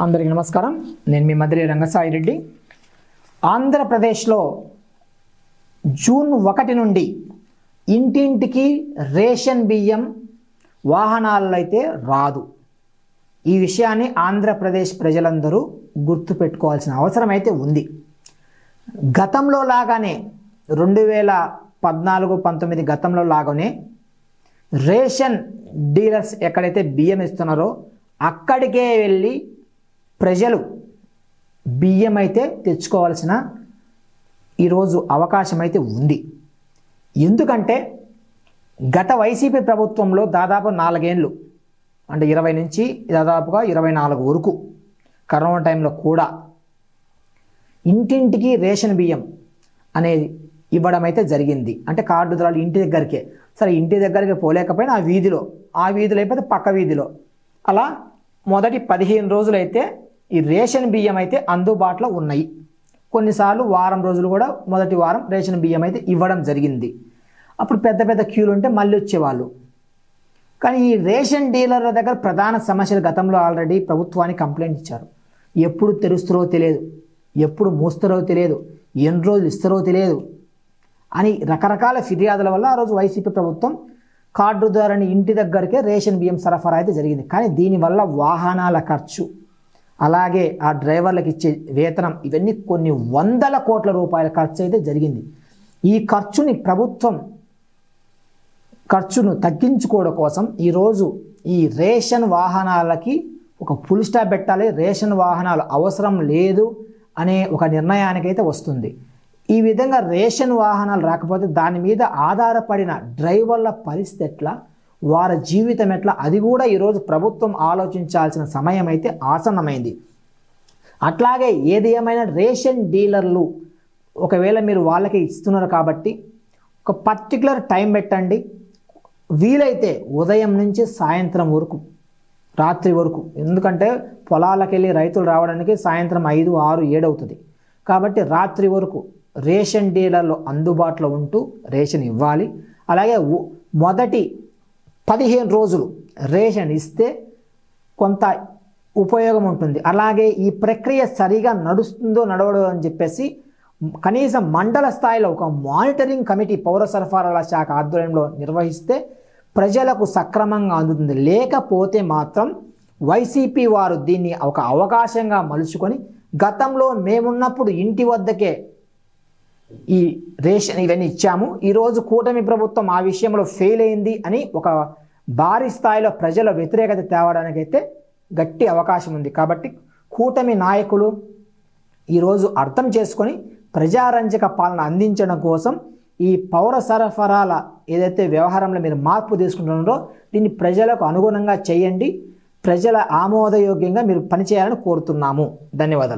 అందరికీ నమస్కారం. నేను మీ మద్రి రంగసాయి రెడ్డి. ఆంధ్రప్రదేశ్లో జూన్ 1 నుండి ఇంటింటికి రేషన్ బియ్యం వాహనాల్లో అయితే రాదు. ఈ విషయాన్ని ఆంధ్రప్రదేశ్ ప్రజలందరూ గుర్తుపెట్టుకోవాల్సిన అవసరం అయితే ఉంది. గతంలో లాగానే 2014-19 గతంలో లాగానే రేషన్ డీలర్స్ ఎక్కడైతే బియ్యం ఇస్తున్నారో అక్కడికే వెళ్ళి ప్రజలు బియ్యం అయితే తెచ్చుకోవాల్సిన ఈరోజు అవకాశం అయితే ఉంది. ఎందుకంటే గత వైసీపీ ప్రభుత్వంలో దాదాపు 4 ఏళ్ళు అంటే 20 నుంచి దాదాపుగా 24 వరకు కరోనా టైంలో కూడా ఇంటింటికి రేషన్ బియ్యం అనేది ఇవ్వడం అయితే జరిగింది. అంటే కార్డుదారులు ఇంటి దగ్గరికే, సరే ఇంటి దగ్గరికి పోలేకపోయినా ఆ వీధిలో అయిపోతే పక్క వీధిలో అలా మొదటి 15 రోజులైతే ఈ రేషన్ బియ్యం అయితే అందుబాటులో ఉన్నాయి. కొన్నిసార్లు వారం రోజులు కూడా మొదటి వారం రేషన్ బియ్యం అయితే ఇవ్వడం జరిగింది. అప్పుడు పెద్ద పెద్ద క్యూలు ఉంటే మళ్ళీ వచ్చేవాళ్ళు. కానీ ఈ రేషన్ డీలర్ల దగ్గర ప్రధాన సమస్యలు గతంలో ఆల్రెడీ ప్రభుత్వానికి కంప్లైంట్ ఇచ్చారు. ఎప్పుడు తెరుస్తారో తెలియదు, ఎప్పుడు మూస్తారో తెలియదు, ఎన్ని రోజులు ఇస్తారో తెలియదు అని రకరకాల ఫిర్యాదుల వల్ల ఆ రోజు వైసీపీ ప్రభుత్వం కార్డుదారుని ఇంటి దగ్గరికే రేషన్ బియ్యం సరఫరా అయితే జరిగింది. కానీ దీనివల్ల వాహనాల ఖర్చు, అలాగే ఆ డ్రైవర్లకు ఇచ్చే వేతనం, ఇవన్నీ కొన్ని వందల కోట్ల రూపాయల ఖర్చు అయితే జరిగింది. ఈ ఖర్చును తగ్గించుకోవడం కోసం ఈరోజు ఈ రేషన్ వాహనాలకి ఒక ఫుల్ స్టాప్ పెట్టాలి, రేషన్ వాహనాలు అవసరం లేదు అనే ఒక నిర్ణయానికైతే వస్తుంది. ఈ విధంగా రేషన్ వాహనాలు రాకపోతే దాని మీద ఆధారపడిన డ్రైవర్ల పరిస్థితి ఎట్లా, వారి జీవితం ఎట్లా, అది కూడా ఈరోజు ప్రభుత్వం ఆలోచించాల్సిన సమయం అయితే ఆసన్నమైంది. అట్లాగే ఏది ఏమైనా రేషన్ డీలర్లు ఒకవేళ మీరు వాళ్ళకి ఇస్తున్నారు కాబట్టి ఒక పర్టికులర్ టైం పెట్టండి. వీలైతే ఉదయం నుంచి సాయంత్రం వరకు, రాత్రి వరకు, ఎందుకంటే పొలాలకు వెళ్ళి రైతులు రావడానికి సాయంత్రం 5, 6, 7 అవుతుంది. కాబట్టి రాత్రి వరకు రేషన్ డీలర్లు అందుబాటులో ఉంటూ రేషన్ ఇవ్వాలి. అలాగే మొదటి 15 రోజులు రేషన్ ఇస్తే కొంత ఉపయోగం ఉంటుంది. అలాగే ఈ ప్రక్రియ సరిగా నడుస్తుందో నడవడో అని చెప్పేసి కనీసం మండల స్థాయిలో ఒక మానిటరింగ్ కమిటీ పౌర సరఫరాల శాఖ ఆధ్వర్యంలో నిర్వహిస్తే ప్రజలకు సక్రమంగా అందుతుంది. లేకపోతే మాత్రం వైసీపీ వారు దీన్ని ఒక అవకాశంగా మలుచుకొని గతంలో మేమున్నప్పుడు ఇంటి వద్దకే ఈ రేషన్ ఇవన్నీ ఇచ్చాము, ఈరోజు కూటమి ప్రభుత్వం ఆ విషయంలో ఫెయిల్ అయింది అని ఒక భారీ స్థాయిలో ప్రజల వ్యతిరేకత తేవడానికైతే గట్టి అవకాశం ఉంది. కాబట్టి కూటమి నాయకులు ఈరోజు అర్థం చేసుకొని ప్రజారంజక పాలన అందించడం కోసం ఈ పౌర సరఫరాల ఏదైతే వ్యవహారంలో మీరు మార్పు తీసుకుంటున్నారో దీన్ని ప్రజలకు అనుగుణంగా చేయండి. ప్రజల ఆమోదయోగ్యంగా మీరు పనిచేయాలని కోరుతున్నాము. ధన్యవాదాలు.